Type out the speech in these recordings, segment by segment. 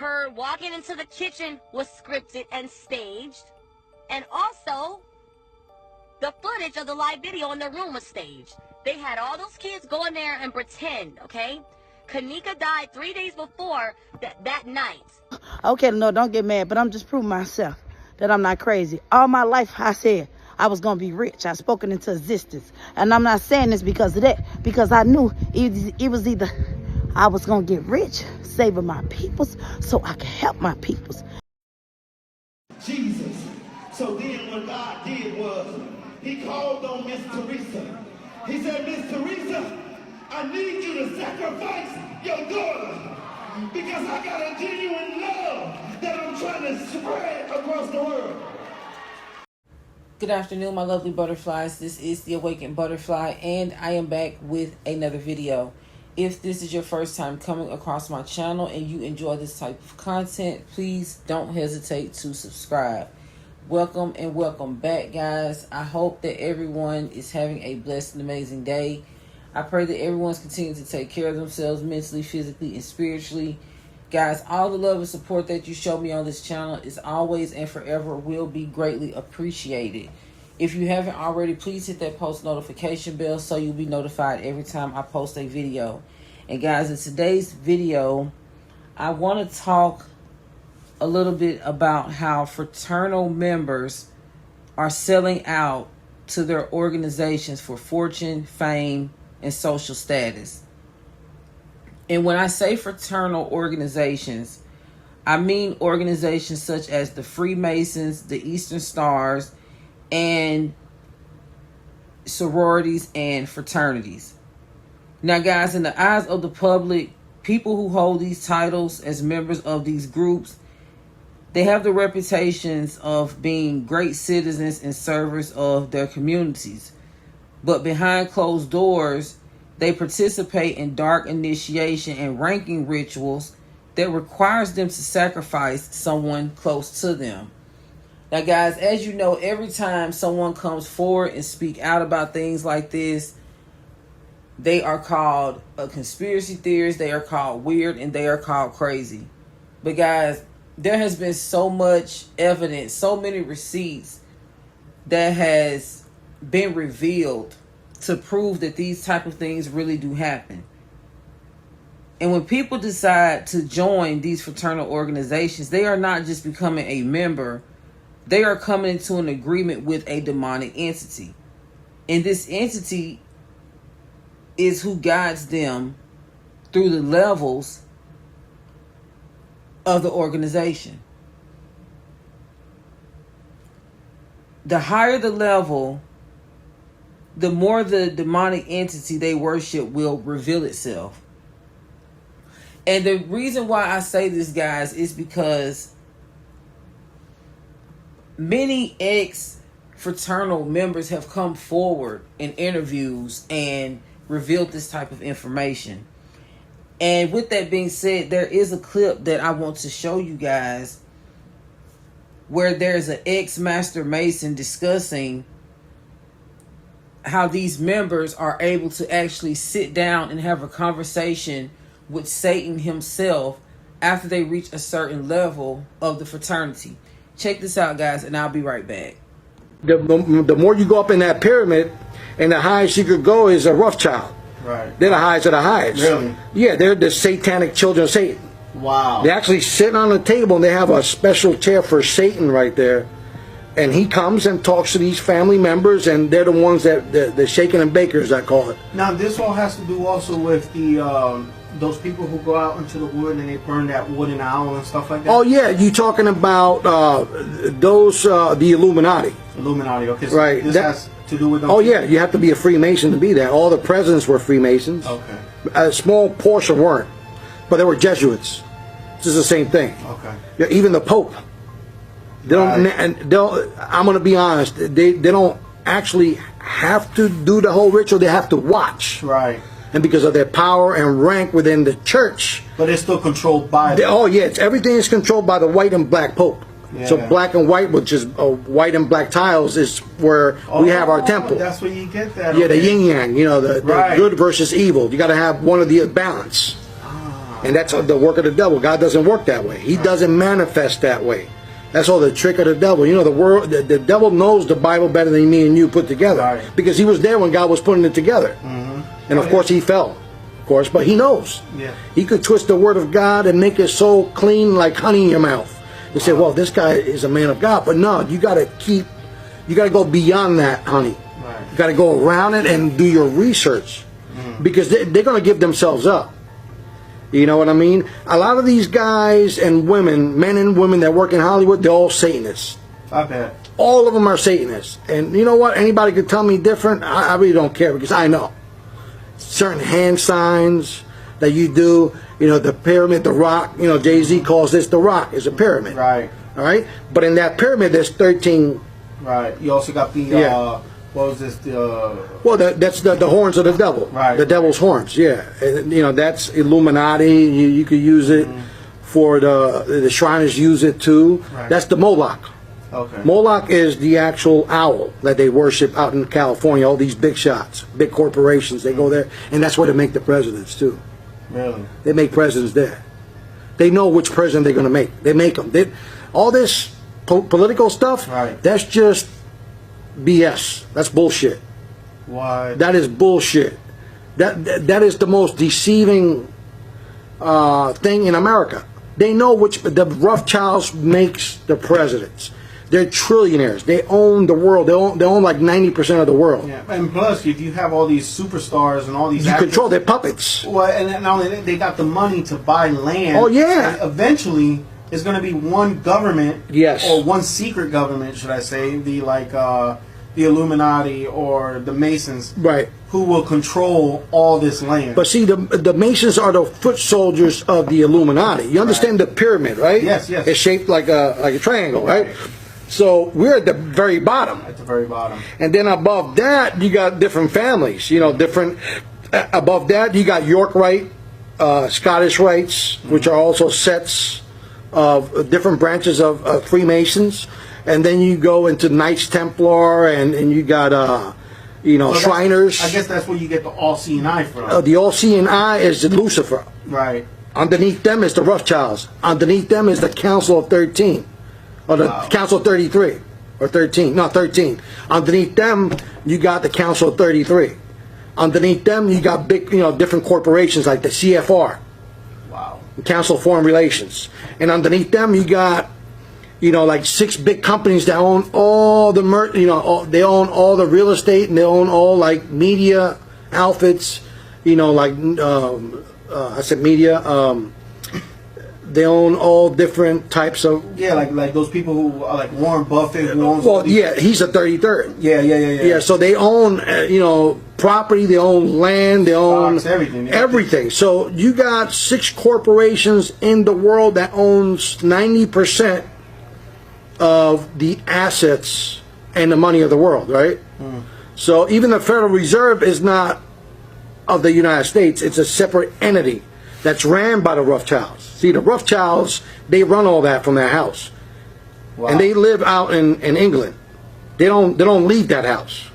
Her walking into the kitchen was scripted and staged. And also, the footage of the live video in the room was staged. They had all those kids go in there and pretend, okay? Kanika died 3 days before that night. Okay, no, don't get mad, but I'm just proving myself that I'm not crazy. All my life, I said I was going to be rich. I spoke it into existence. And I'm not saying this because of that, because I knew it was either I was going to get rich, saving my peoples, so I could help my peoples. Jesus. So then what God did was, he called on Miss Teresa. He said, Miss Teresa, I need you to sacrifice your daughter because I got a genuine love that I'm trying to spread across the world. Good afternoon, my lovely butterflies. This is the Awakened Butterfly, and I am back with another video. If this is your first time coming across my channel and you enjoy this type of content, please don't hesitate to subscribe. Welcome and welcome back, guys. I hope that everyone is having a blessed and amazing day. I pray that everyone's continuing to take care of themselves mentally, physically, and spiritually. Guys, all the love and support that you show me on this channel is always and forever will be greatly appreciated. If you haven't already, please hit that post notification bell so you'll be notified every time I post a video. And guys, in today's video, I want to talk a little bit about how fraternal members are selling out to their organizations for fortune, fame, and social status. And when I say fraternal organizations, I mean organizations such as the Freemasons, the Eastern Stars, and sororities and fraternities. Now, guys, in the eyes of the public, people who hold these titles as members of these groups, they have the reputations of being great citizens and servers of their communities. But behind closed doors, they participate in dark initiation and ranking rituals that requires them to sacrifice someone close to them. Now, guys, as you know, every time someone comes forward and speak out about things like this, they are called a conspiracy theorist, they are called weird, and they are called crazy. But guys, there has been so much evidence, so many receipts that has been revealed to prove that these type of things really do happen. And when people decide to join these fraternal organizations, they are not just becoming a member, they are coming into an agreement with a demonic entity. And this entity is who guides them through the levels of the organization. The higher the level, the more the demonic entity they worship will reveal itself. And the reason why I say this, guys, is because many ex-fraternal members have come forward in interviews and revealed this type of information. And with that being said, there is a clip that I want to show you guys where there's an ex-Master Mason discussing how these members are able to actually sit down and have a conversation with Satan himself after they reach a certain level of the fraternity. Check this out, guys, and I'll be right back. The more you go up in that pyramid, and the highest you could go is a Rothschild. Right. They're the highest of the highest. Really? Yeah, they're the satanic children of Satan. Wow. They actually sit on the table and they have a special chair for Satan right there. And he comes and talks to these family members, and they're the ones that, the shaking and bakers, I call it. Now, this all has to do also with the those people who go out into the wood and they burn that wooden owl and stuff like that? Oh, yeah, you talking about those, the Illuminati. Illuminati, okay. So right. This has to do with them? Oh, yeah, you have to be a Freemason to be that. All the presidents were Freemasons. Okay. A small portion weren't, but they were Jesuits. This is the same thing. Okay. Yeah, even the Pope. They don't, and I'm going to be honest, they don't actually have to do the whole ritual. They have to watch. Right. And because of their power and rank within the church. But it's still controlled by them. Oh, yeah, everything is controlled by the white and black Pope. Yeah. So black and white, which is white and black tiles, is where we have our temple. That's where you get that. Yeah, okay. the yin yang, you know, the right. good versus evil. You got to have one of the balance. And that's the work of the devil. God doesn't work that way. He doesn't manifest that way. That's all the trick of the devil. You know, the devil knows the Bible better than me and you put together. Right. Because he was there when God was putting it together. And of course he fell. Of course, but he knows. Yeah. He could twist the word of God and make it so clean like honey in your mouth. You say, well, this guy is a man of God. But no, you got to go beyond that, honey. Right. You got to go around it and do your research. Because they're going to give themselves up. You know what I mean? A lot of these guys and women, men and women that work in Hollywood, they're all Satanists. I bet. All of them are Satanists. And you know what? Anybody could tell me different. I really don't care because I know. Certain hand signs that you do, you know, the pyramid, the rock, you know, Jay-Z calls this the rock. It's a pyramid. Right. All right? But in that pyramid, there's 13. Right. You also got the, what was this? Well, that's the horns of the devil. Right. The devil's horns, yeah. And, you know, that's Illuminati. You could use it for the Shriners use it too. Right. That's the Moloch. Okay. Moloch is the actual owl that they worship out in California. All these big shots, big corporations, they go there. And that's where they make the presidents too. Really? They make presidents there. They know which president they're going to make. They make them. All this political stuff, right. That's just BS. That's bullshit. Why? That is bullshit. That is the most deceiving thing in America. They know which the Rothschilds makes the presidents. They're trillionaires. They own the world. They own like 90% of the world. Yeah, and plus, if you have all these superstars and all these You actors, control their puppets. well, and not only that, they got the money to buy land. Oh, yeah. And eventually, there's going to be one government, Yes. or one secret government, should I say, the Illuminati or the Masons, Right. who will control all this land. But see, the Masons are the foot soldiers of the Illuminati. You understand the pyramid, right? Yes, yes. It's shaped like a triangle, right? So we're at the very bottom. At the very bottom. And then above that, you got different families. You know, different. Above that, you got York Rite, Scottish Rites, which are also sets of different branches of Freemasons. And then you go into Knights Templar, and you got So Shriners. I guess that's where you get the all-seeing eye from. The all-seeing eye is Lucifer. Right. Underneath them is the Rothschilds. Underneath them is the Council of 13. Or the Council of 33. Or 13. No, 13. Underneath them, you got the Council of 33. Underneath them, you got big, different corporations like the CFR. Wow. Council of Foreign Relations. And underneath them, you got, like 6 big companies that own all the, they own all the real estate, and they own all, like, media outfits, I said media, they own all different types of... Yeah, like those people who are like Warren Buffett, who owns... Well, yeah, he's a 33rd. Yeah. Yeah, so they own, property, they own land, they own... Stocks, everything. Everything. So you got 6 corporations in the world that owns 90% of the assets and the money of the world, right? So even the Federal Reserve is not of the United States. It's a separate entity that's ran by the Rothschilds. See, the Rothschilds, they run all that from their house. Wow. And they live out in England. They don't leave that house.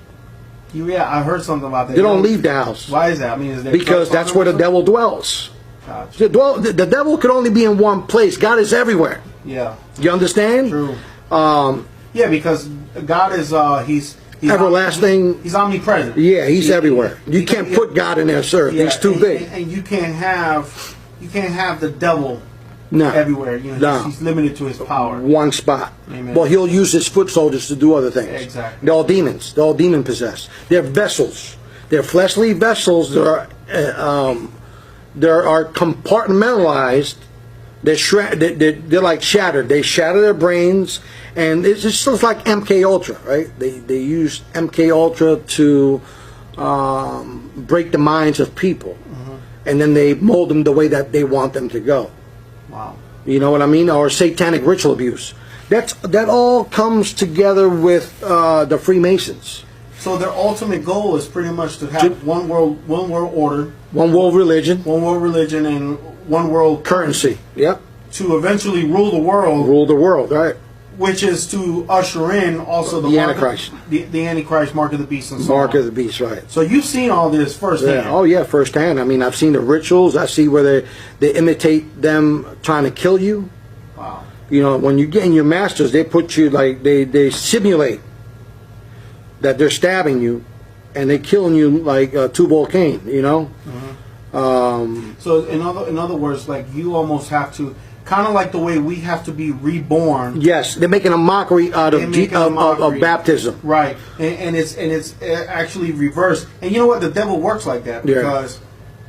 Yeah, I heard something about that. They don't leave the house. Why is that? I mean, is there because that's where the devil dwells. Gotcha. The devil could only be in one place. God is everywhere. Yeah. You understand? True. Yeah, because God is he's everlasting. He's omnipresent. Yeah, he's everywhere. You can't put God in there, sir. Yeah, He's too big. And you can't have the devil No. everywhere. No. He's limited to his power. One spot. Amen. Well, he'll use his foot soldiers to do other things. Exactly. They're all demons. They're all demon possessed. They're vessels. They're fleshly vessels that are compartmentalized. They're like shattered. They shatter their brains, and it's just like MK Ultra, right? They use MK Ultra to break the minds of people, and then they mold them the way that they want them to go. Wow. You know what I mean? Or satanic ritual abuse. That all comes together with the Freemasons. So their ultimate goal is pretty much to have one world order, One world religion, and one world currency. Yep. to eventually rule the world. Rule the world, right? Which is to usher in also the Antichrist. The Antichrist, mark of the beast, and so Mark on. of the beast, right. So you've seen all this firsthand. Yeah. Oh, yeah, firsthand. I mean, I've seen the rituals. I see where they imitate them trying to kill you. Wow. You know, when you get in your masters, they put you, like, they simulate that they're stabbing you, and they killing you like Tubal Cain, you know? So in other words, like, you almost have to, kind of like the way we have to be reborn. Yes, they're making a mockery out of baptism. Right, and it's actually reversed. And you know what? The devil works like that because.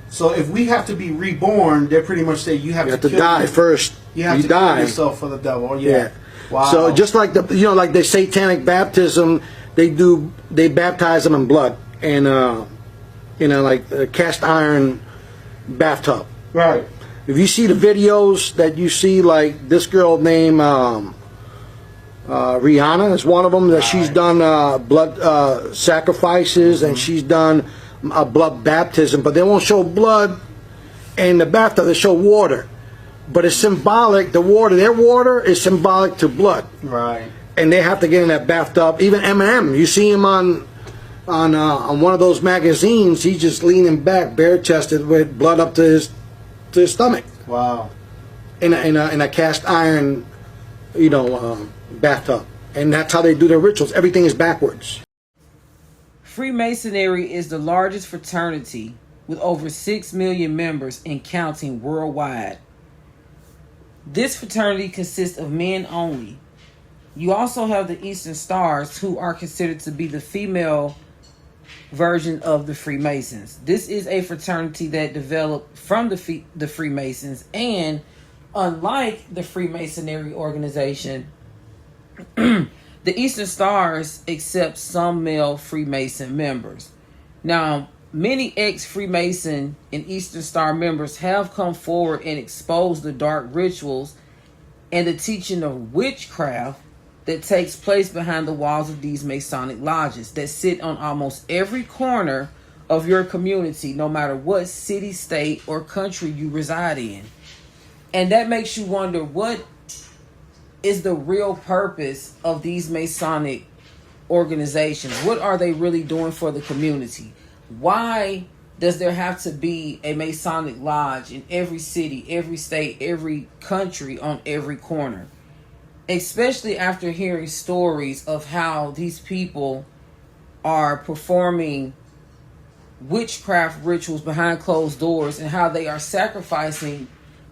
So if we have to be reborn, they pretty much say you have to die first. You have to die. kill yourself for the devil. Yeah. Wow. So just like like the satanic baptism, they baptize them in blood and like a cast iron bathtub. Right. If you see the videos that you see, like this girl named Rihanna is one of them, that she's done blood sacrifices and she's done a blood baptism, but they won't show blood in the bathtub. They show water, but it's symbolic. Their water is symbolic to blood. Right. And they have to get in that bathtub. Even Eminem, you see him on one of those magazines. He's just leaning back, bare chested, with blood up to his stomach. Wow. In a cast iron, bathtub, and that's how they do their rituals. Everything is backwards. Freemasonry is the largest fraternity with over 6 million members and counting worldwide. This fraternity consists of men only. You also have the Eastern Stars, who are considered to be the female version of the Freemasons. This is a fraternity that developed from the Freemasons, and unlike the Freemasonry organization, the Eastern Stars accept some male Freemason members. Now, many ex-Freemason and Eastern Star members have come forward and exposed the dark rituals and the teaching of witchcraft that takes place behind the walls of these Masonic lodges that sit on almost every corner of your community, no matter what city, state, or country you reside in. And that makes you wonder, what is the real purpose of these Masonic organizations? What are they really doing for the community? Why does there have to be a Masonic lodge in every city, every state, every country, on every corner? Especially after hearing stories of how these people are performing witchcraft rituals behind closed doors, and how they are sacrificing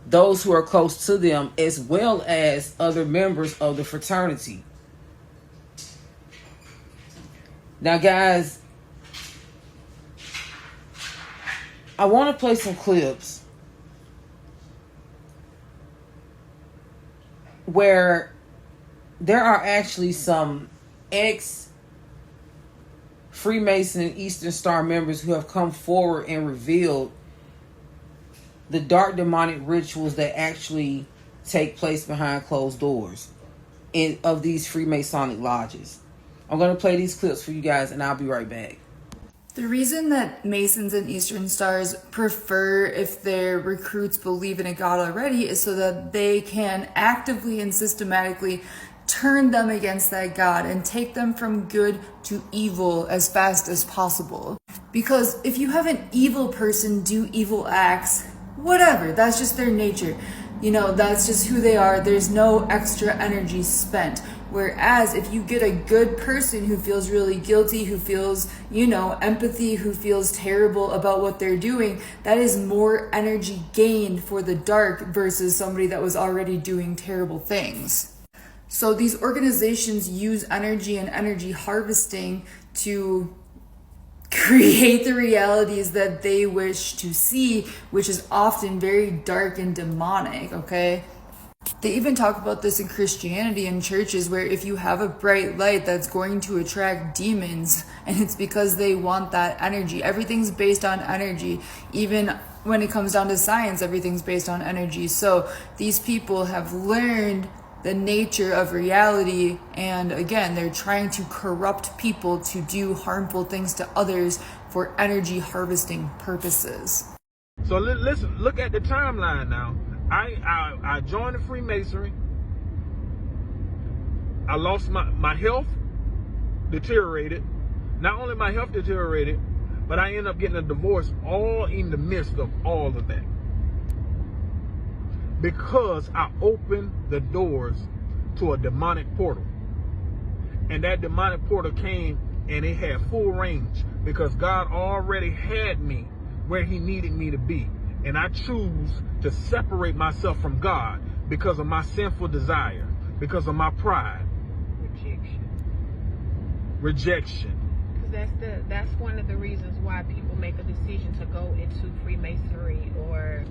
those who are close to them, as well as other members of the fraternity. Now, guys, I want to play some clips where there are actually some ex-Freemason and Eastern Star members who have come forward and revealed the dark demonic rituals that actually take place behind closed doors of these Freemasonic lodges. I'm going to play these clips for you guys, and I'll be right back. The reason that Masons and Eastern Stars prefer if their recruits believe in a God already is so that they can actively and systematically turn them against that God and take them from good to evil as fast as possible. Because if you have an evil person do evil acts, whatever, that's just their nature. That's just who they are. There's no extra energy spent. Whereas if you get a good person who feels really guilty, who feels, empathy, who feels terrible about what they're doing, that is more energy gained for the dark versus somebody that was already doing terrible things. So these organizations use energy and energy harvesting to create the realities that they wish to see, which is often very dark and demonic, okay? They even talk about this in Christianity in churches, where if you have a bright light, that's going to attract demons, and it's because they want that energy. Everything's based on energy. Even when it comes down to science, everything's based on energy. So these people have learned the nature of reality, and again, they're trying to corrupt people to do harmful things to others for energy harvesting purposes. So listen, look at the timeline now. I joined the Freemasonry. I lost my health, deteriorated. Not only my health deteriorated, but I ended up getting a divorce all in the midst of all of that. Because I opened the doors to a demonic portal. And that demonic portal came and it had full range because God already had me where he needed me to be. And I choose to separate myself from God because of my sinful desire, because of my pride. Rejection. Because that's one of the reasons why people make a decision to go into Freemasonry or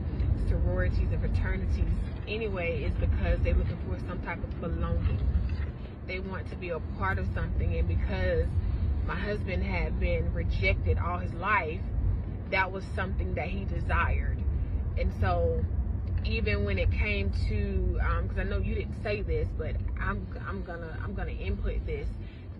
sororities and fraternities anyway, is because they're looking for some type of belonging. They want to be a part of something, and because my husband had been rejected all his life, that was something that he desired. And so even when it came to, because I know you didn't say this, but I'm gonna input this,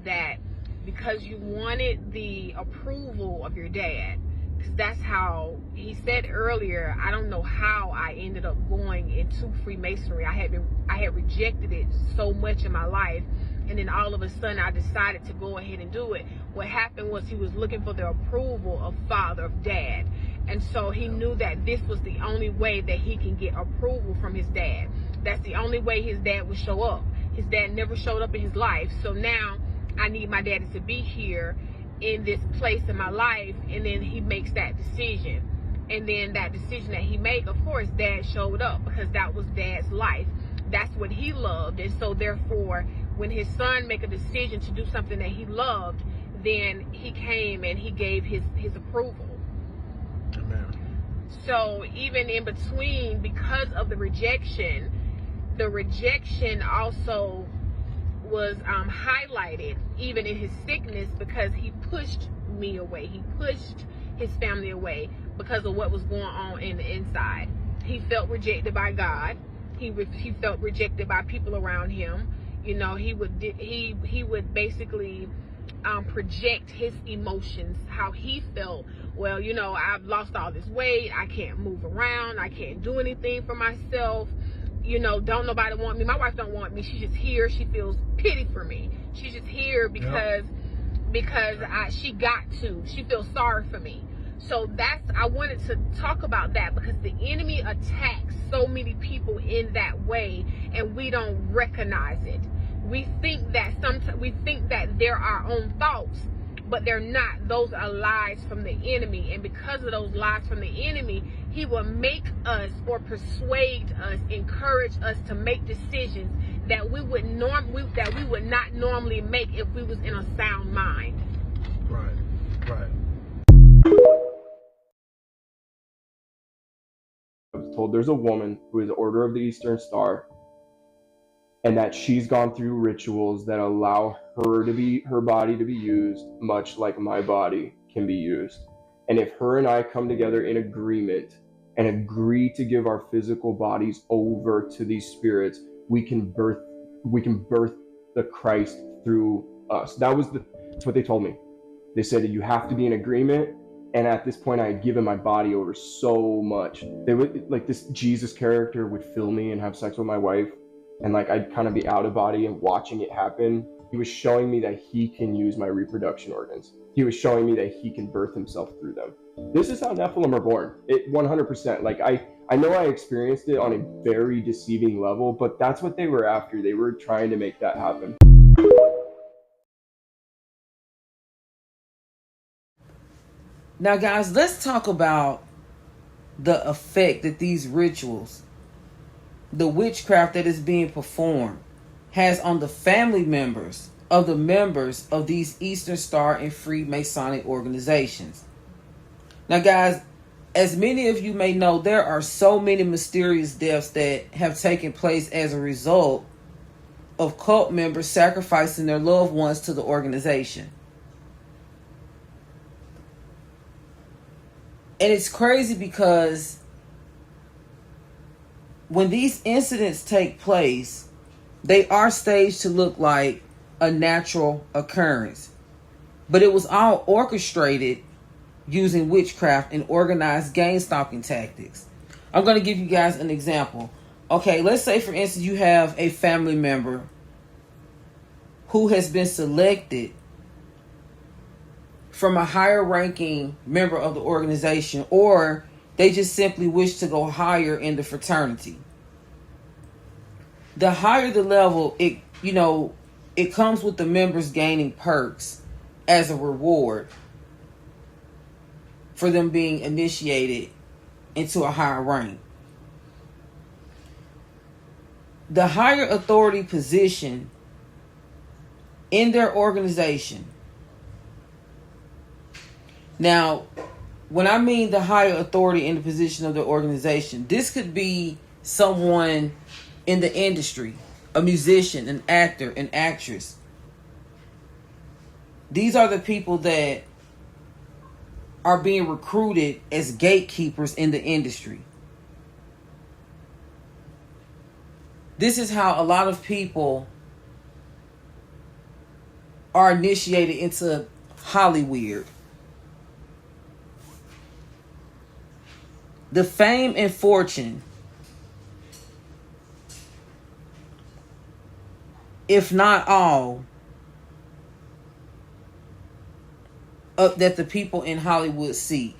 that because you wanted the approval of your dad, because that's how he said earlier, I don't know how I ended up going into Freemasonry. I had rejected it so much in my life, and then all of a sudden I decided to go ahead and do it. What happened was he was looking for the approval of father, of dad, and so he knew that this was the only way that he can get approval from his dad. That's the only way his dad would show up. His dad never showed up in his life, so now I need my daddy to be here in this place in my life. And then he makes that decision, and then that decision that he made, of course dad showed up because that was dad's life. That's what he loved. And so therefore, when his son make a decision to do something that he loved, then he came and he gave his approval. Amen. So even in between, because of the rejection also was highlighted even in his sickness, because he pushed me away. He pushed his family away because of what was going on in the inside. He felt rejected by God. He felt rejected by people around him. You know, he would basically project his emotions, how he felt. Well, you know, I've lost all this weight. I can't move around. I can't do anything for myself. You know, don't nobody want me. My wife don't want me. She's just here. She feels pity for me. She's just here because she got to. She feels sorry for me. So I wanted to talk about that, because the enemy attacks so many people in that way, and we don't recognize it. We think that they're our own thoughts, but they're not. Those are lies from the enemy, and because of those lies from the enemy, he will make us or persuade us, encourage us to make decisions that we would not normally make if we was in a sound mind. Right. I was told there's a woman who is Order of the Eastern Star, and that she's gone through rituals that allow her body to be used much like my body can be used. And if her and I come together in agreement and agree to give our physical bodies over to these spirits, we can birth the Christ through us. That's what they told me. They said that you have to be in agreement. And at this point, I had given my body over so much. They would, like, this Jesus character would fill me and have sex with my wife. And like, I'd kind of be out of body and watching it happen. He was showing me that he can use my reproduction organs. He was showing me that he can birth himself through them. This is how Nephilim are born. It 100%. Like, I know I experienced it on a very deceiving level, but that's what they were after. They were trying to make that happen. Now, guys, let's talk about the effect that these rituals, the witchcraft that is being performed, has on the family members of the members of these Eastern Star and Freemasonic organizations. Now, guys, as many of you may know, there are so many mysterious deaths that have taken place as a result of cult members sacrificing their loved ones to the organization. And it's crazy because when these incidents take place, they are staged to look like a natural occurrence. But it was all orchestrated using witchcraft and organized game stalking tactics. I'm going to give you guys an example. Okay, let's say, for instance, you have a family member who has been selected from a higher ranking member of the organization, or they just simply wish to go higher in the fraternity. The higher the level, it comes with the members gaining perks as a reward for them being initiated into a higher rank. The higher authority position in their organization. Now, when I mean the higher authority in the position of the organization, this could be someone in the industry, a musician, an actor, an actress. These are the people that are being recruited as gatekeepers in the industry. This is how a lot of people are initiated into Hollywood. The fame and fortune, if not all, that the people in Hollywood seek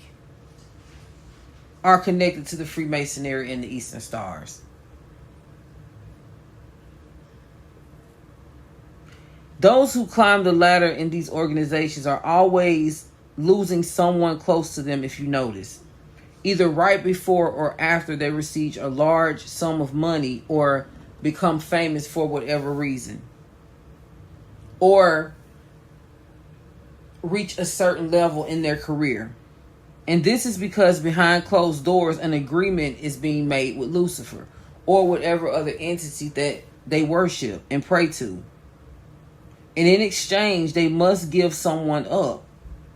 are connected to the Freemasonry and the Eastern Stars. Those who climb the ladder in these organizations are always losing someone close to them, if you notice. Either right before or after they receive a large sum of money or become famous for whatever reason. Or reach a certain level in their career. And this is because behind closed doors, an agreement is being made with Lucifer or whatever other entity that they worship and pray to. And in exchange, they must give someone up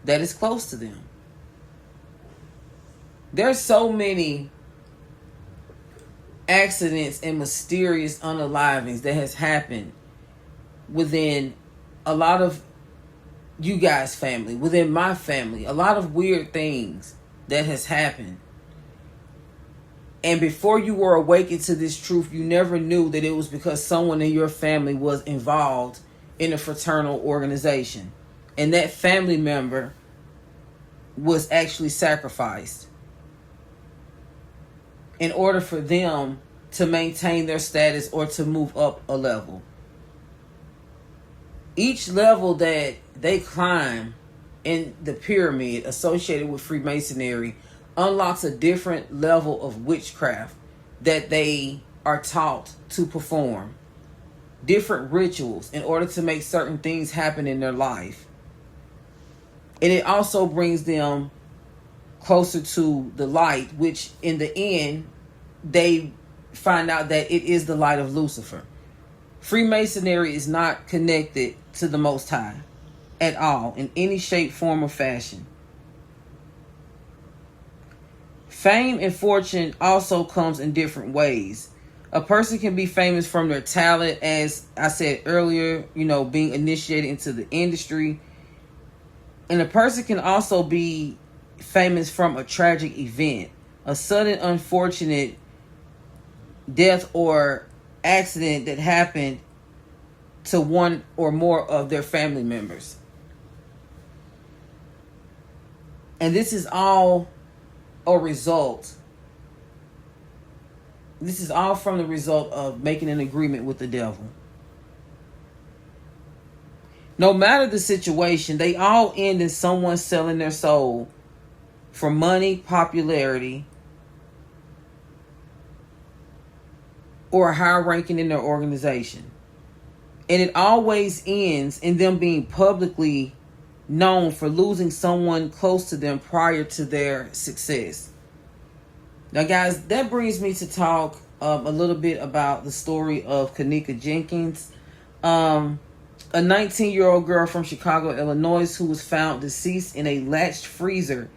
that is close to them. There's so many accidents and mysterious unalivings that has happened within a lot of you guys' family, within my family. A lot of weird things that has happened. And before you were awakened to this truth, you never knew that it was because someone in your family was involved in a fraternal organization. And that family member was actually sacrificed in order for them to maintain their status or to move up a level. Each level that they climb in the pyramid associated with Freemasonry unlocks a different level of witchcraft that they are taught to perform. Different rituals in order to make certain things happen in their life. And it also brings them closer to the light, which in the end, they find out that it is the light of Lucifer. Freemasonry is not connected to the Most High at all, in any shape, form, or fashion. Fame and fortune also comes in different ways. A person can be famous from their talent, as I said earlier, being initiated into the industry. And a person can also be famous from a tragic event, a sudden unfortunate death or accident that happened to one or more of their family members. And this is all a result. This is all from the result of making an agreement with the devil. No matter the situation, they all end in someone selling their soul for money, popularity, or a higher ranking in their organization. And it always ends in them being publicly known for losing someone close to them prior to their success. Now, guys, that brings me to talk a little bit about the story of Kenneka Jenkins, a 19-year-old girl from Chicago, Illinois, who was found deceased in a latched freezer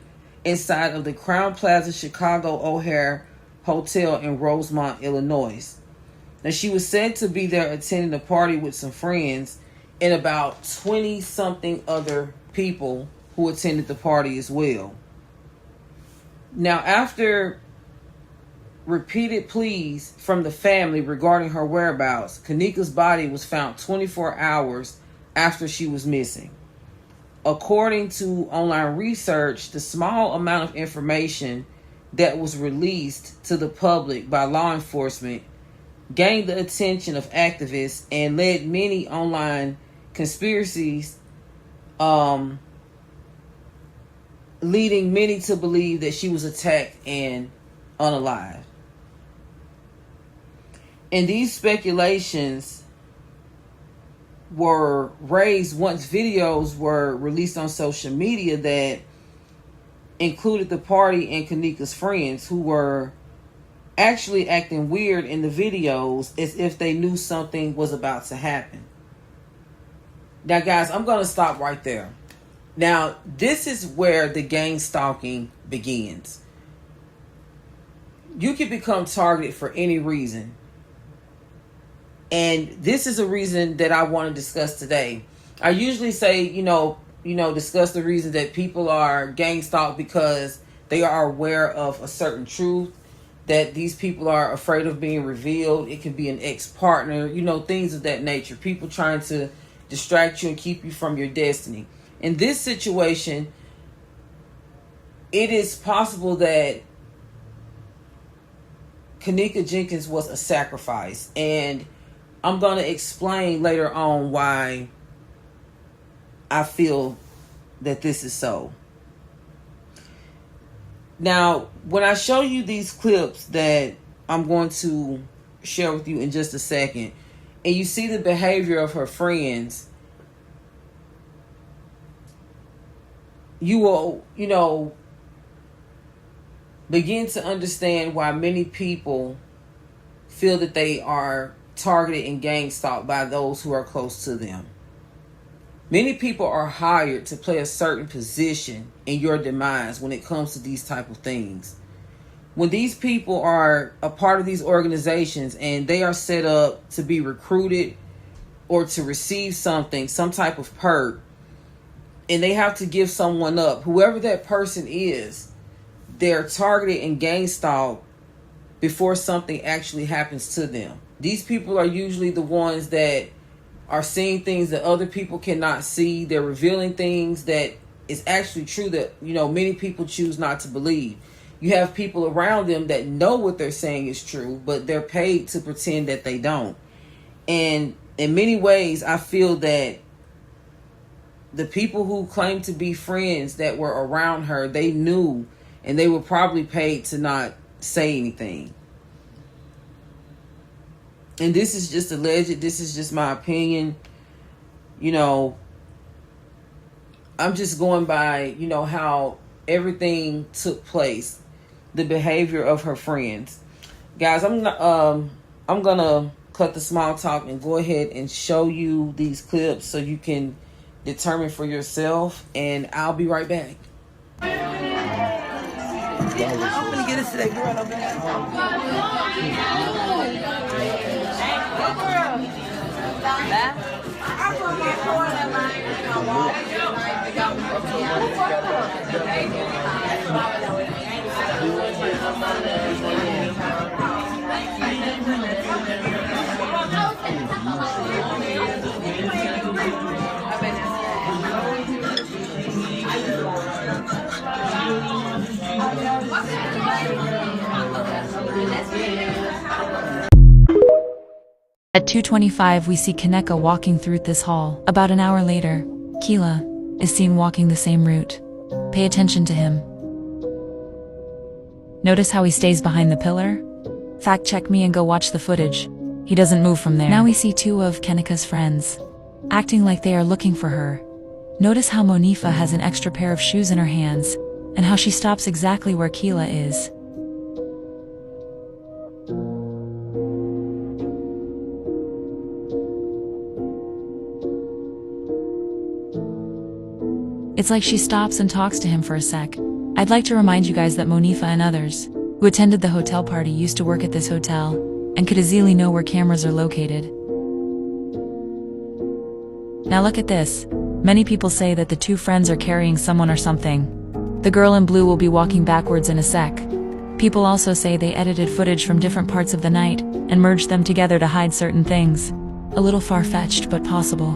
inside of the Crowne Plaza Chicago O'Hare Hotel in Rosemont, Illinois. Now, she was said to be there attending a party with some friends and about 20-something other people who attended the party as well. Now, after repeated pleas from the family regarding her whereabouts, Kenneka's body was found 24 hours after she was missing. According to online research, the small amount of information that was released to the public by law enforcement gained the attention of activists and led many online conspiracies, leading many to believe that she was attacked and unalived. And these speculations were raised once videos were released on social media that included the party and Kanika's friends, who were actually acting weird in the videos as if they knew something was about to happen. Now, guys, I'm going to stop right there. Now, this is where the gang stalking begins. You can become targeted for any reason. And this is a reason that I want to discuss today. I usually say, discuss the reason that people are gang stalked because they are aware of a certain truth, that these people are afraid of being revealed. It can be an ex-partner, things of that nature. People trying to distract you and keep you from your destiny. In this situation, it is possible that Kanika Jenkins was a sacrifice. And I'm going to explain later on why I feel that this is so. Now, when I show you these clips that I'm going to share with you in just a second, and you see the behavior of her friends, you will, begin to understand why many people feel that they are targeted and gang stalked by those who are close to them. Many people are hired to play a certain position in your demise when it comes to these type of things. When these people are a part of these organizations and they are set up to be recruited or to receive something, some type of perk, and they have to give someone up, whoever that person is, they're targeted and gang stalked before something actually happens to them. These people are usually the ones that are seeing things that other people cannot see. They're revealing things that is actually true that, many people choose not to believe. You have people around them that know what they're saying is true, but they're paid to pretend that they don't. And in many ways, I feel that the people who claim to be friends that were around her, they knew, and they were probably paid to not say anything. And this is just alleged. This is just my opinion. I'm just going by, how everything took place, the behavior of her friends. Guys, I'm gonna cut the small talk and go ahead and show you these clips so you can determine for yourself, and I'll be right back. I'm gonna get us to that girl over there. At 2:25, we see Kaneka walking through this hall. About an hour later, Keela is seen walking the same route. Pay attention to him. Notice how he stays behind the pillar? Fact check me and go watch the footage. He doesn't move from there. Now we see two of Kaneka's friends, acting like they are looking for her. Notice how Monifa has an extra pair of shoes in her hands, and how she stops exactly where Keela is. It's like she stops and talks to him for a sec. I'd like to remind you guys that Monifa and others who attended the hotel party used to work at this hotel and could easily know where cameras are located. Now look at this. Many people say that the two friends are carrying someone or something. The girl in blue will be walking backwards in a sec. People also say they edited footage from different parts of the night and merged them together to hide certain things. A little far-fetched, but possible.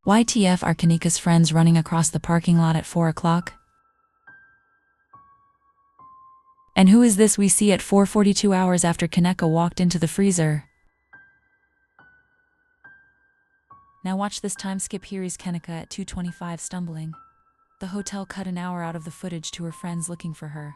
YTF are Kanika's friends running across the parking lot at 4 o'clock? And who is this we see at 4:42 hours after Kaneka walked into the freezer? Now watch this time skip. Here is Kaneka at 2:25 stumbling. The hotel cut an hour out of the footage to her friends looking for her.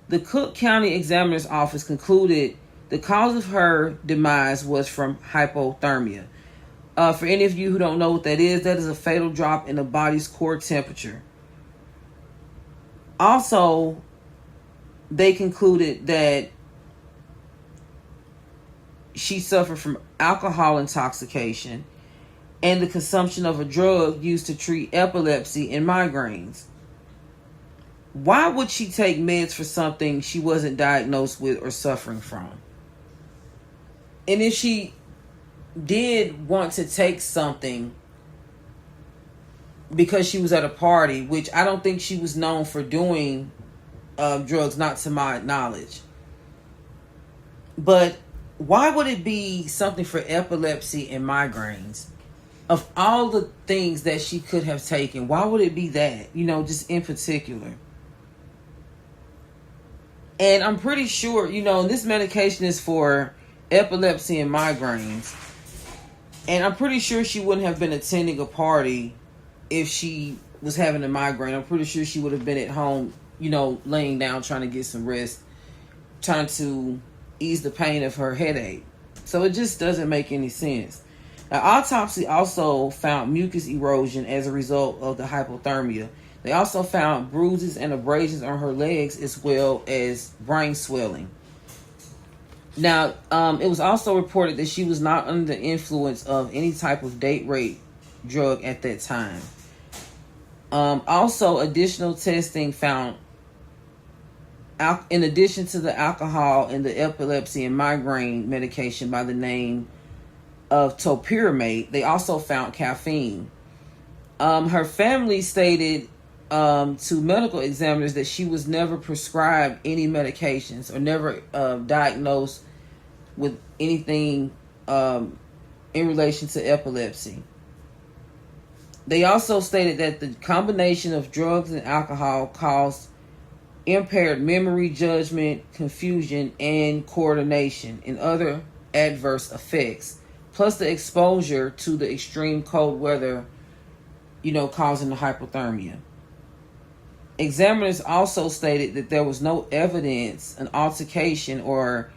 The Cook County Examiner's Office concluded the cause of her demise was from hypothermia. For any of you who don't know what that is a fatal drop in the body's core temperature. Also, they concluded that she suffered from alcohol intoxication and the consumption of a drug used to treat epilepsy and migraines. Why would she take meds for something she wasn't diagnosed with or suffering from? And if she did want to take something because she was at a party, which I don't think she was known for doing drugs, not to my knowledge. But why would it be something for epilepsy and migraines? Of all the things that she could have taken, why would it be that? Just in particular. And I'm pretty sure, this medication is for epilepsy and migraines. And I'm pretty sure she wouldn't have been attending a party if she was having a migraine. I'm pretty sure she would have been at home, laying down, trying to get some rest, trying to ease the pain of her headache. So it just doesn't make any sense. Now, autopsy also found mucus erosion as a result of the hypothermia. They also found bruises and abrasions on her legs as well as brain swelling. Now, it was also reported that she was not under the influence of any type of date rape drug at that time. Also, additional testing found, in addition to the alcohol and the epilepsy and migraine medication by the name of topiramate, they also found caffeine. Her family stated to medical examiners that she was never prescribed any medications or never diagnosed with anything in relation to epilepsy. They also stated that the combination of drugs and alcohol caused impaired memory, judgment, confusion, and coordination and other adverse effects, plus the exposure to the extreme cold weather, causing the hypothermia. Examiners also stated that there was no evidence, an altercation or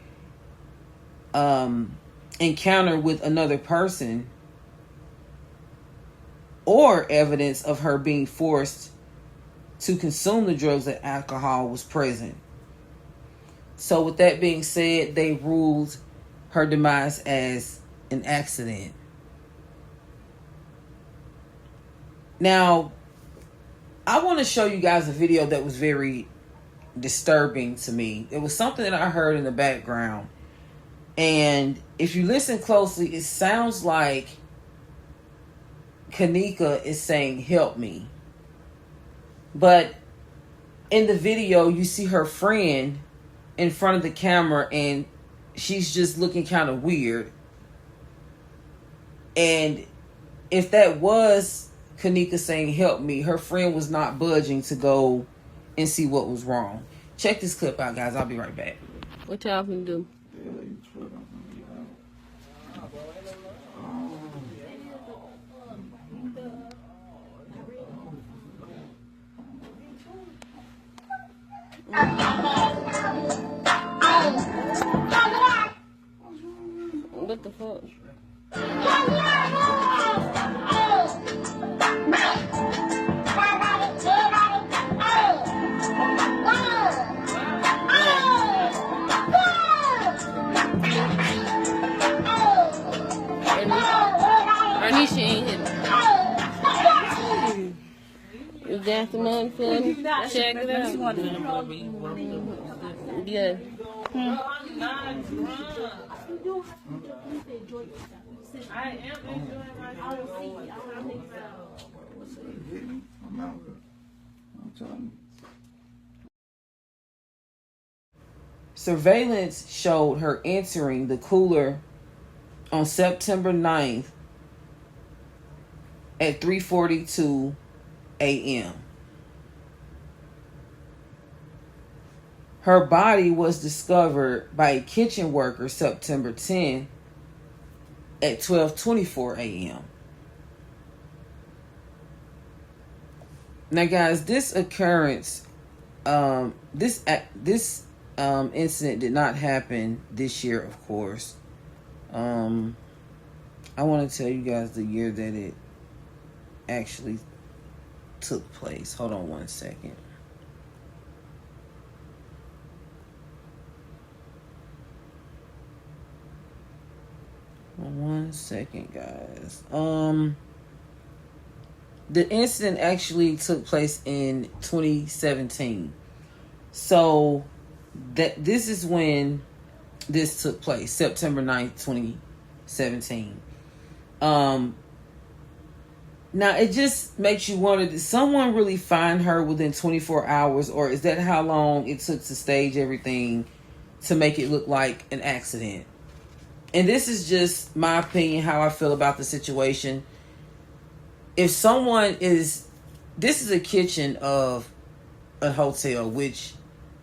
encounter with another person or evidence of her being forced to consume the drugs and alcohol was present. So with that being said, they ruled her demise as an accident. Now, I want to show you guys a video that was very disturbing to me. It was something that I heard in the background. And if you listen closely, it sounds like Kanika is saying, "Help me." But in the video, you see her friend in front of the camera and she's just looking kind of weird. And if that was Kanika saying, "Help me," her friend was not budging to go and see what was wrong. Check this clip out, guys. I'll be right back. What y'all can do? What the fuck? Anisha ain't hit me. You got the money for me? Check it out. Yeah. I'm not drunk. I am enjoying myself. Surveillance showed her entering the cooler on September 9th at 3:42 a.m. Her body was discovered by a kitchen worker September 10th at 12:24 a.m. Now, guys, this occurrence, this incident did not happen this year, of course. I want to tell you guys the year that it actually took place. Hold on one second. One second, guys. The incident actually took place in 2017. So this is when this took place, September 9th, 2017. Now it just makes you wonder, did someone really find her within 24 hours, or is that how long it took to stage everything to make it look like an accident? And this is just my opinion, how I feel about the situation. If someone this is a kitchen of a hotel, which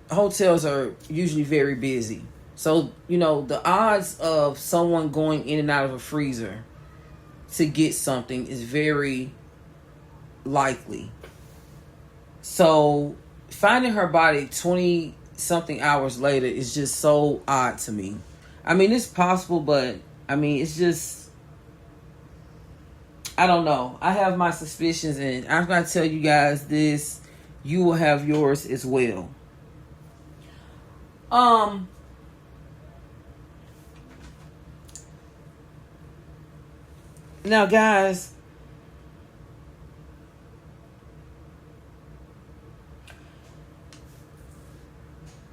hotels are usually very busy. So, the odds of someone going in and out of a freezer to get something is very likely. So, finding her body 20 something hours later is just so odd to me. I mean, it's possible, but it's just, I don't know. I have my suspicions, and after I tell you guys this, you will have yours as well. Now, guys,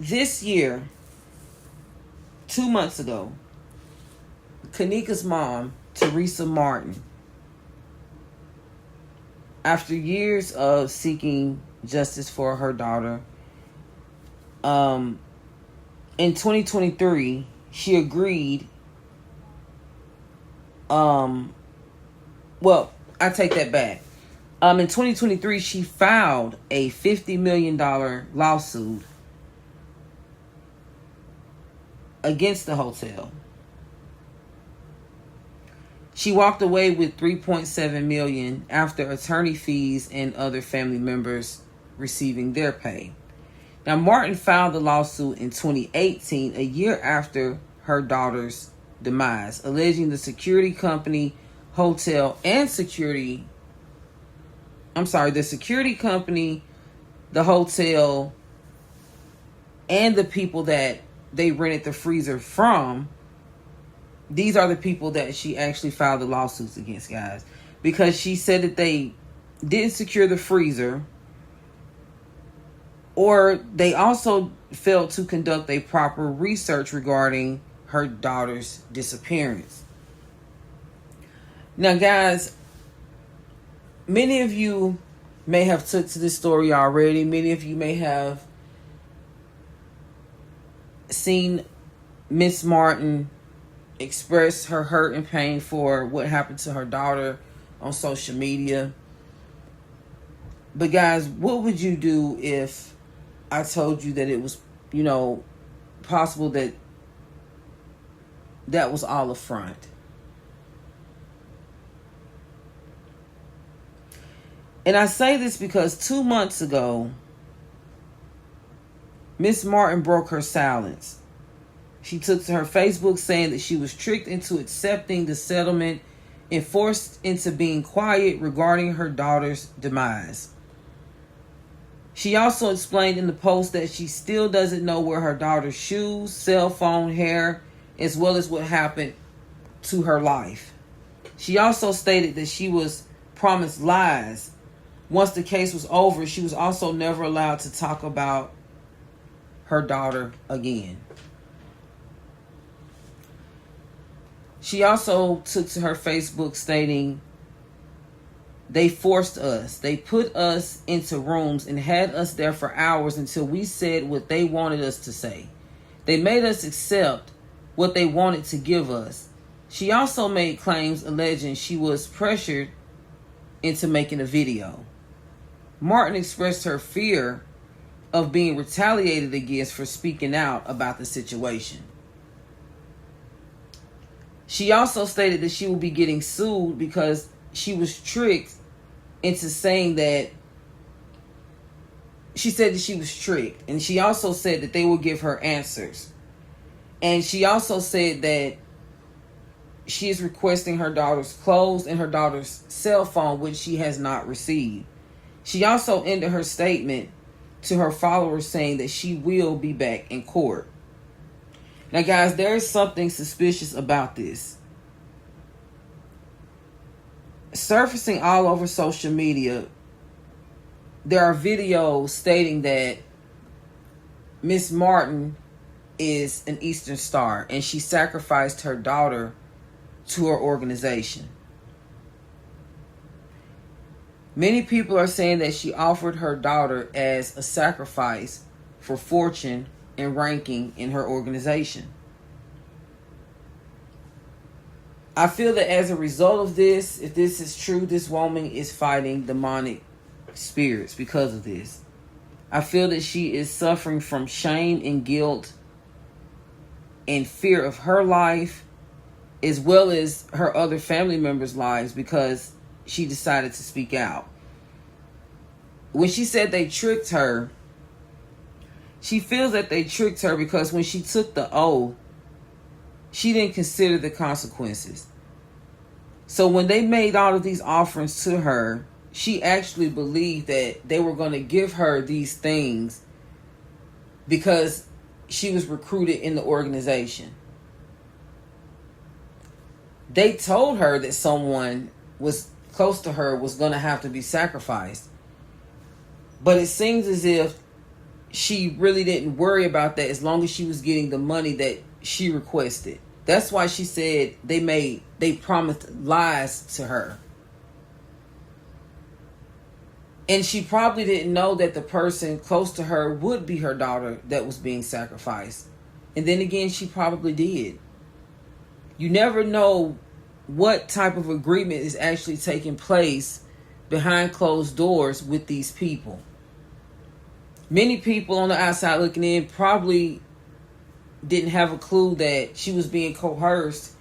this year, 2 months ago, Kanika's mom, Teresa Martin, after years of seeking justice for her daughter, in 2023, she agreed. Well, I take that back. In 2023, she filed a $50 million lawsuit against the hotel. She walked away with $3.7 million after attorney fees and other family members receiving their pay. Now, Martin filed the lawsuit in 2018, a year after her daughter's demise, alleging the security company, hotel, and the security company, the hotel, and the people that they rented the freezer from. These are the people that she actually filed the lawsuits against, guys, because she said that they didn't secure the freezer, or they also failed to conduct a proper research regarding her daughter's disappearance. Now, guys, many of you may have took to this story already. Many of you may have seen Miss Martin express her hurt and pain for what happened to her daughter on social media. But guys, what would you do if I told you that it was, possible that was all a front? And I say this because 2 months ago, Miss Martin broke her silence. She took to her Facebook saying that she was tricked into accepting the settlement and forced into being quiet regarding her daughter's demise. She also explained in the post that she still doesn't know where her daughter's shoes, cell phone, hair, as well as what happened to her life. She also stated that she was promised lies. Once the case was over, she was also never allowed to talk about her daughter again. She also took to her Facebook stating, "They forced us. They put us into rooms and had us there for hours until we said what they wanted us to say. They made us accept what they wanted to give us." She also made claims alleging she was pressured into making a video. Martin expressed her fear of being retaliated against for speaking out about the situation. She also stated that she will be getting sued because she was tricked into saying that. She said that she was tricked, and she also said that they will give her answers. And she also said that she is requesting her daughter's clothes and her daughter's cell phone, which she has not received. She also ended her statement to her followers saying that she will be back in court. Now, guys, there is something suspicious about this. Surfacing all over social media, there are videos stating that Miss Martin is an Eastern Star and she sacrificed her daughter to her organization. Many people are saying that she offered her daughter as a sacrifice for fortune and ranking in her organization. I feel that as a result of this, if this is true, this woman is fighting demonic spirits because of this. I feel that she is suffering from shame and guilt and fear of her life as well as her other family members' lives because she decided to speak out. When she said they tricked her, she feels that they tricked her because when she took the oath, she didn't consider the consequences. So when they made all of these offerings to her, she actually believed that they were going to give her these things because she was recruited in the organization. They told her that someone was close to her was going to have to be sacrificed. But it seems as if she really didn't worry about that as long as she was getting the money that she requested. That's why she said they promised lies to her. And she probably didn't know that the person close to her would be her daughter that was being sacrificed. And then again, she probably did. You never know what type of agreement is actually taking place behind closed doors with these people. Many people on the outside looking in probably didn't have a clue that she was being coerced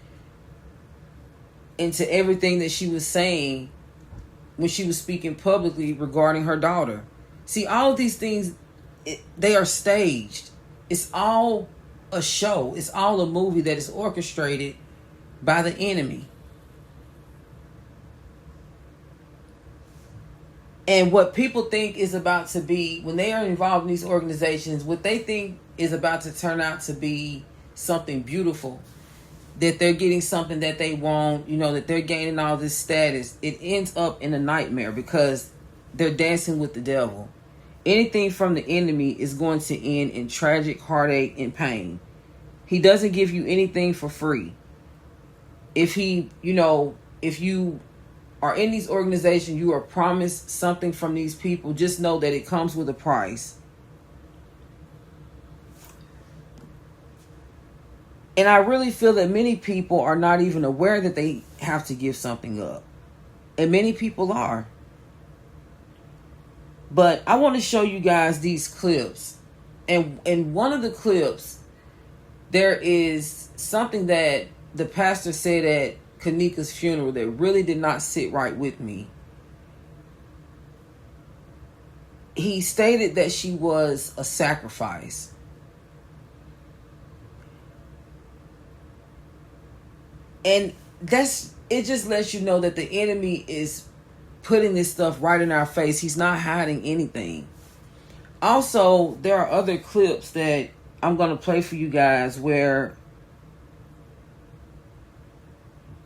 into everything that she was saying when she was speaking publicly regarding her daughter. See, all of these things, they are staged. It's all a show. It's all a movie that is orchestrated by the enemy. And what people think is about to be, when they are involved in these organizations, what they think is about to turn out to be something beautiful, that they're getting something that they want, that they're gaining all this status, it ends up in a nightmare because they're dancing with the devil. Anything from the enemy is going to end in tragic heartache and pain. He doesn't give you anything for free. If you are in these organizations, you are promised something from these people, just know that it comes with a price. And I really feel that many people are not even aware that they have to give something up. And many people are. But I want to show you guys these clips. And in one of the clips, there is something that the pastor said at Kanika's funeral that really did not sit right with me. He stated that she was a sacrifice. And it just lets you know that the enemy is putting this stuff right in our face. He's not hiding anything. Also, there are other clips that I'm going to play for you guys where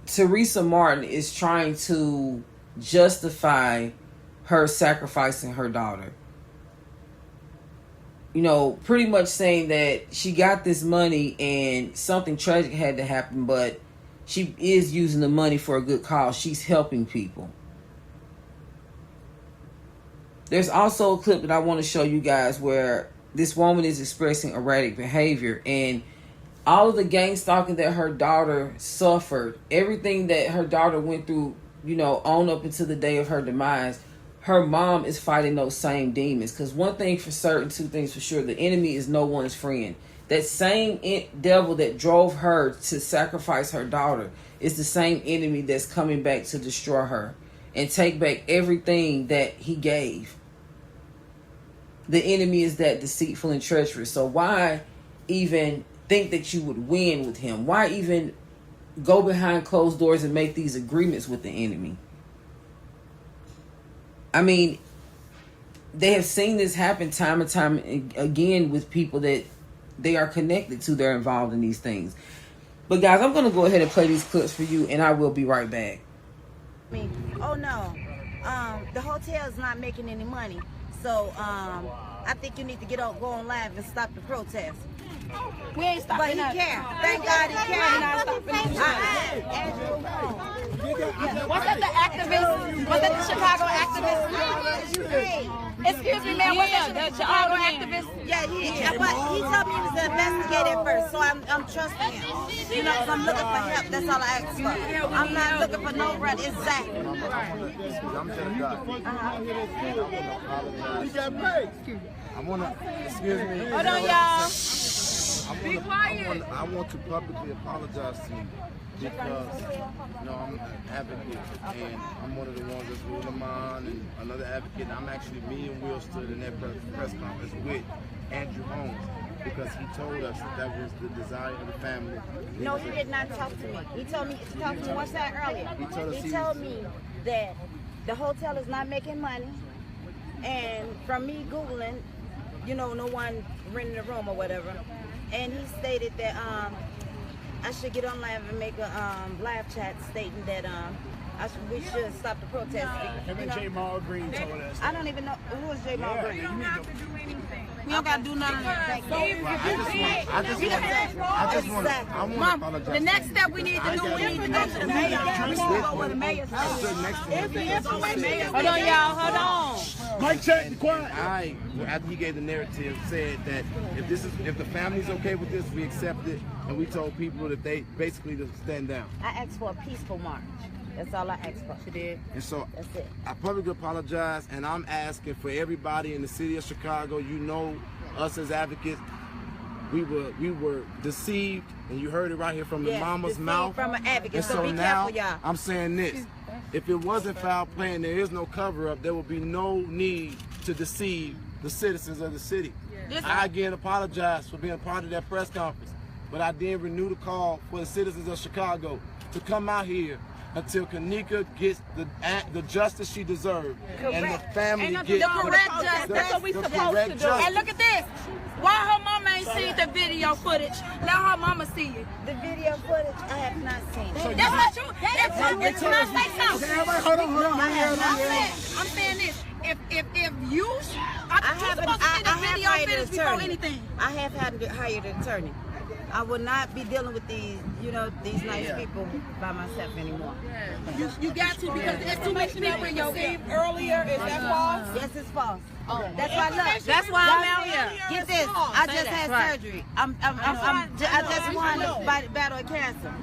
Teresa Martin is trying to justify her sacrificing her daughter. Pretty much saying that she got this money and something tragic had to happen, but she is using the money for a good cause. She's helping people. There's also a clip that I want to show you guys where this woman is expressing erratic behavior, and all of the gang stalking that her daughter suffered, everything that her daughter went through, you know, on up until the day of her demise, her mom is fighting those same demons. Because one thing for certain, two things for sure, the enemy is no one's friend. That same devil that drove her to sacrifice her daughter is the same enemy that's coming back to destroy her and take back everything that he gave. The enemy is that deceitful and treacherous. So why even think that you would win with him? Why even go behind closed doors and make these agreements with the enemy? I mean, they have seen this happen time and time again with people that they are connected to. They're involved in these things. But guys, I'm going to go ahead and play these clips for you, and I will be right back. Oh no, the hotel is not making any money. So I think you need to go on live and stop the protest. We ain't stopping. But he can. Thank God he can. Was that the activist? Was that the Chicago activist? Excuse me, ma'am. Was that the Chicago activist? Yeah, but he told me he was an investigator at first, so I'm trusting him. You know, because I'm looking for help. That's all I ask for. I'm not looking for no run. Exactly. I'm telling God. I want to, excuse me. Hold on, y'all. Be quiet. I want to publicly apologize to you because, you know, I'm an advocate and I'm one of the ones that's ruling mine and another advocate. I'm actually, me and Will stood in that press conference with Andrew Holmes because he told us that was the desire of the family. No, he did not talk to me. He told me, he talked to me one side earlier. He told me that the hotel is not making money, and from me Googling, you know, no one renting a room or whatever. And he stated that I should get on live and make a live chat stating that we should stop the protest. Him and J. Mal Green told us. I don't even know who is J. Mal Green. We don't have to do anything. We don't got to do nothing. I just want to apologize. The next step we need to do, we need to go to the mayor. We need to go where the mayor says. Hold on, y'all. Hold on. Mike, check. Be quiet. After he gave the narrative, said that if the family's okay with this, we accept it, and we told people that they basically to stand down. I asked for a peaceful march. That's all I asked for. She did. And so that's it. I publicly apologize, and I'm asking for everybody in the city of Chicago. You know, us as advocates, we were deceived, and you heard it right here from the mama's mouth. From an advocate. And so be now careful, y'all. I'm saying this: if it wasn't foul play and there is no cover-up, there would be no need to deceive the citizens of the city. Yes. I again apologize for being a part of that press conference, but I did renew the call for the citizens of Chicago to come out here until Kanika gets the justice she deserves, and the family gets the correct justice. That's what we supposed to do. And look at this. Why her mama ain't seen the video footage? Let her mama see it. The video footage, I have not seen it. That's not true. That's not true. Can I say something? Hold on. I'm saying this. If you, I have hired an attorney. I will not be dealing with these nice people by myself anymore. You got to, because there's too much people in your ear. Earlier, is that false? Yes, it's false. Oh, that's why That's why I'm out here. Get this. I just had surgery. I just won the battle of cancer.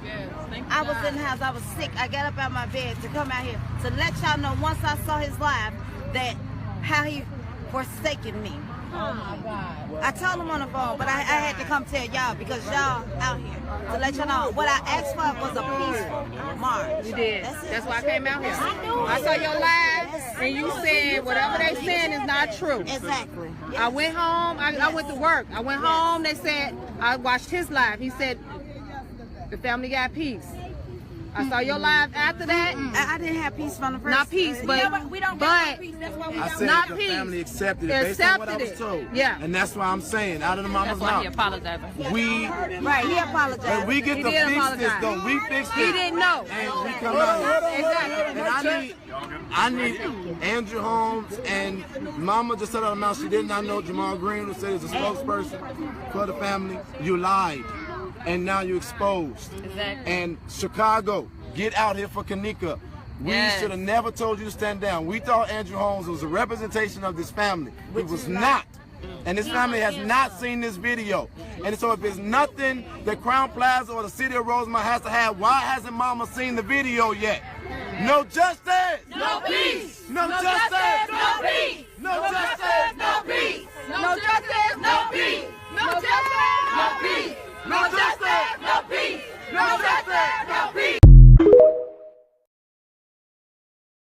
I was in the house. I was sick. I got up out of my bed to come out here to let y'all know once I saw his live that how he forsaken me. Oh my God. I told him on the phone, but I had to come tell y'all because y'all out here to let y'all know. What I asked for was a peaceful march. You did. That's why I came out here. I saw your live, and you said whatever they saying is not true. Exactly. Yes. I went home. I went to work. I went home. They said I watched his live. He said the family got peace. I saw your live after that. I didn't have peace from the first. Not peace, but we don't get peace. That's why we I said not the peace. family accepted it based on what I was told. Yeah. And that's why I'm saying, out of the mama's mouth. He apologized. He apologized. And we get to fix this, though. We fix it. He didn't know. And we come out here. Exactly. And I need Andrew Holmes and Mama just said out of her mouth she did not know Jamal Green, who said he's a spokesperson for the family. You lied. and now you're exposed. Exactly. And Chicago, get out here for Kanika. We should have never told you to stand down. We thought Andrew Holmes was a representation of this family. It was not. And this family has not seen this video. And so if there's nothing that Crown Plaza or the city of Rosemont has to have, why hasn't Mama seen the video yet? No justice! No peace! No justice! No peace! No justice! No peace! No justice! No peace! No justice! No peace! No justice! No peace! No justice! No peace!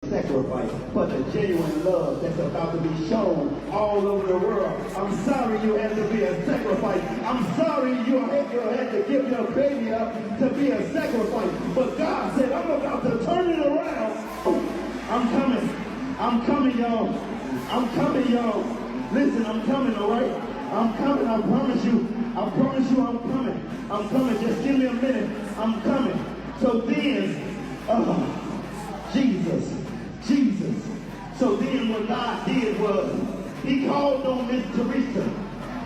Sacrifice, but the genuine love that's about to be shown all over the world. I'm sorry you had to be a sacrifice. I'm sorry you had to give your baby up to be a sacrifice. But God said, I'm about to turn it around. I'm coming. I'm coming, y'all. I'm coming, y'all. Listen, I'm coming, all right? I'm coming, I promise you. I promise you I'm coming. I'm coming. Just give me a minute. I'm coming. So then, Jesus. So then what God did was, he called on Miss Teresa.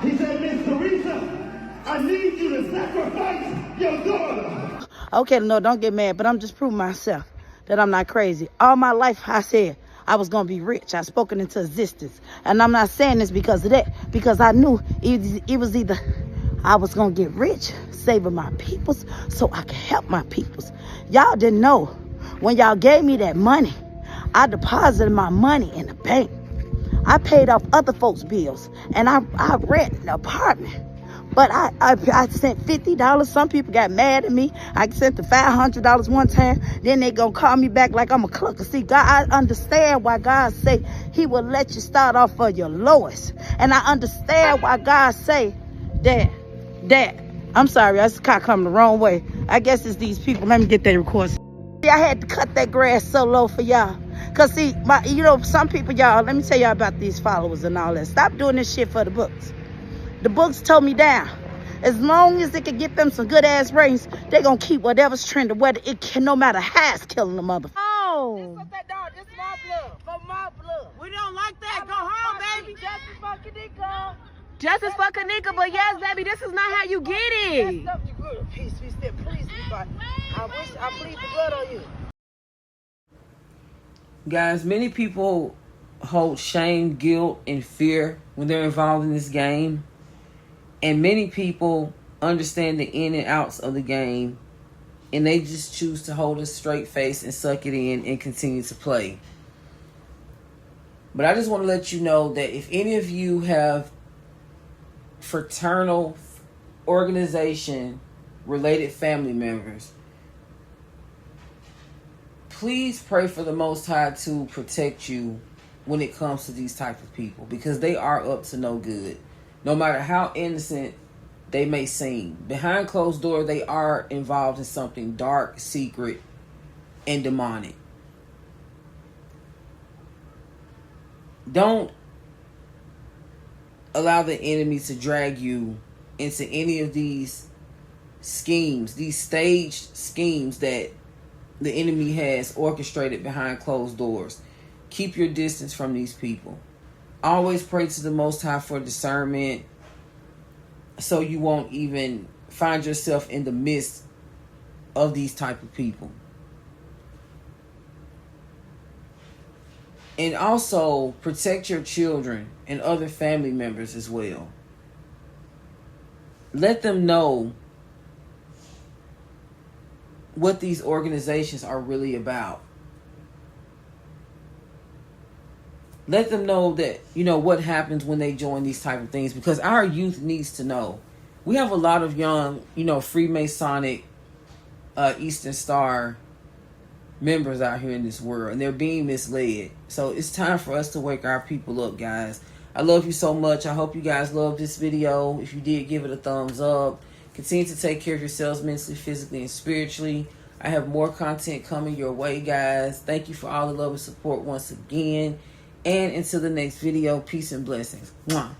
He said, Miss Teresa, I need you to sacrifice your daughter. Okay, no, don't get mad, but I'm just proving myself that I'm not crazy. All my life, I said I was going to be rich. I spoke it into existence. And I'm not saying this because of that, because I knew it was either I was going to get rich, saving my peoples, so I could help my peoples. Y'all didn't know. When y'all gave me that money, I deposited my money in the bank. I paid off other folks' bills, and I rent an apartment. But I sent $50. Some people got mad at me. I sent the $500 one time. Then they gonna call me back like I'm a clucker. See, God, I understand why God say he will let you start off for your lowest. And I understand why God say that, I'm sorry, I just caught coming the wrong way. I guess it's these people. Let me get their records. I had to cut that grass so low for y'all. Because, see, some people, y'all, let me tell y'all about these followers and all that. Stop doing this shit for the books. The books told me down. As long as it can get them some good-ass ratings, they're going to keep whatever's trending, whether it can, no matter how it's killing the mother. Oh. This is my blood. For my blood. We don't like that. Go home, baby. Justice for Kanika. Justice for Kanika, but yes, baby, this is not how you get it. Peace, please, I bleed the blood on you. Guys, many people hold shame, guilt, and fear when they're involved in this game. And many people understand the in and outs of the game, and they just choose to hold a straight face and suck it in and continue to play. But I just want to let you know that if any of you have fraternal organization related family members, please pray for the Most High to protect you when it comes to these type of people, because they are up to no good. No matter how innocent they may seem, behind closed doors, they are involved in something dark, secret, and demonic. Don't allow the enemy to drag you into any of these schemes, these staged schemes that the enemy has orchestrated behind closed doors. Keep your distance from these people. Always pray to the Most High for discernment, so you won't even find yourself in the midst of these type of people. And also protect your children and other family members as well. Let them know what these organizations are really about. Let them know that, what happens when they join these type of things, because our youth needs to know. We have a lot of young, Freemasonic, Eastern Star members out here in this world, and they're being misled. So it's time for us to wake our people up, guys. I love you so much. I hope you guys loved this video. If you did, give it a thumbs up. Continue to take care of yourselves mentally, physically, and spiritually. I have more content coming your way, guys. Thank you for all the love and support once again. And until the next video, peace and blessings. Mwah.